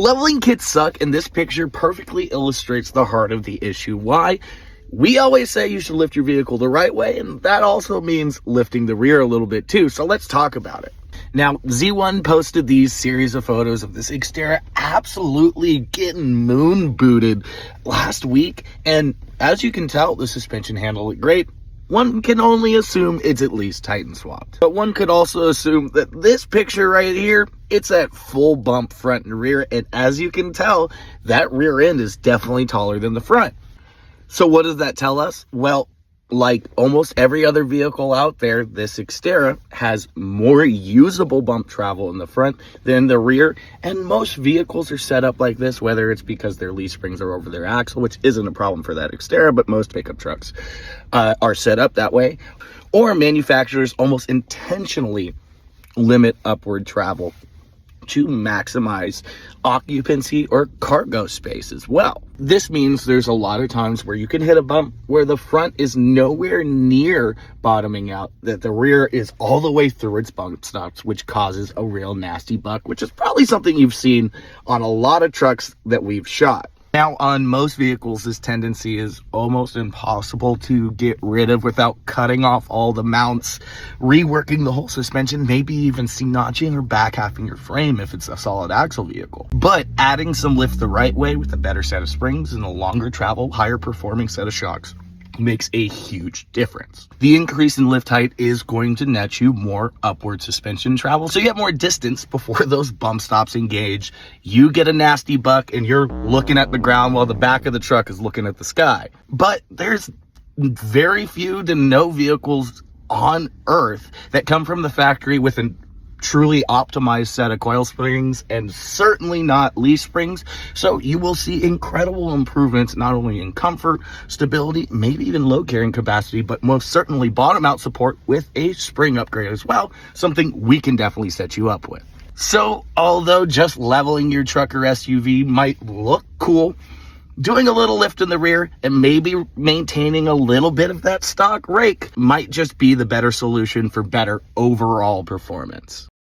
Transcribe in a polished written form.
Leveling kits suck, and this picture perfectly illustrates the heart of the issue. Why? We always say you should lift your vehicle the right way, and that also means lifting the rear a little bit too, so let's talk about it. Now, Z1 posted these series of photos of this Xterra absolutely getting moon booted last week, and as you can tell, the suspension handled it great. One can only assume it's at least Titan swapped. But one could also assume that this picture right here, it's at full bump front and rear, and as you can tell, that rear end is definitely taller than the front. So what does that tell us? Well, like almost every other vehicle out there, this Xterra has more usable bump travel in the front than the rear, and most vehicles are set up like this, whether it's because their leaf springs are over their axle, which isn't a problem for that Xterra, but most pickup trucks are set up that way, or manufacturers almost intentionally limit upward travel to maximize occupancy or cargo space as well. This means there's a lot of times where you can hit a bump where the front is nowhere near bottoming out, that the rear is all the way through its bump stops, which causes a real nasty buck, which is probably something you've seen on a lot of trucks that we've shot. Now, on most vehicles, this tendency is almost impossible to get rid of without cutting off all the mounts, reworking the whole suspension, maybe even C-notching or back halving your frame if it's a solid axle vehicle. But adding some lift the right way with a better set of springs and a longer travel, higher performing set of shocks makes a huge difference. The increase in lift height is going to net you more upward suspension travel, so you get more distance before those bump stops engage. You get a nasty buck and you're looking at the ground while the back of the truck is looking at the sky. But there's very few to no vehicles on earth that come from the factory with a truly optimized set of coil springs, and certainly not leaf springs. So you will see incredible improvements not only in comfort, stability, maybe even load carrying capacity, but most certainly bottom out support with a spring upgrade as well, something we can definitely set you up with. So although just leveling your truck or SUV might look cool, doing a little lift in the rear and maybe maintaining a little bit of that stock rake might just be the better solution for better overall performance.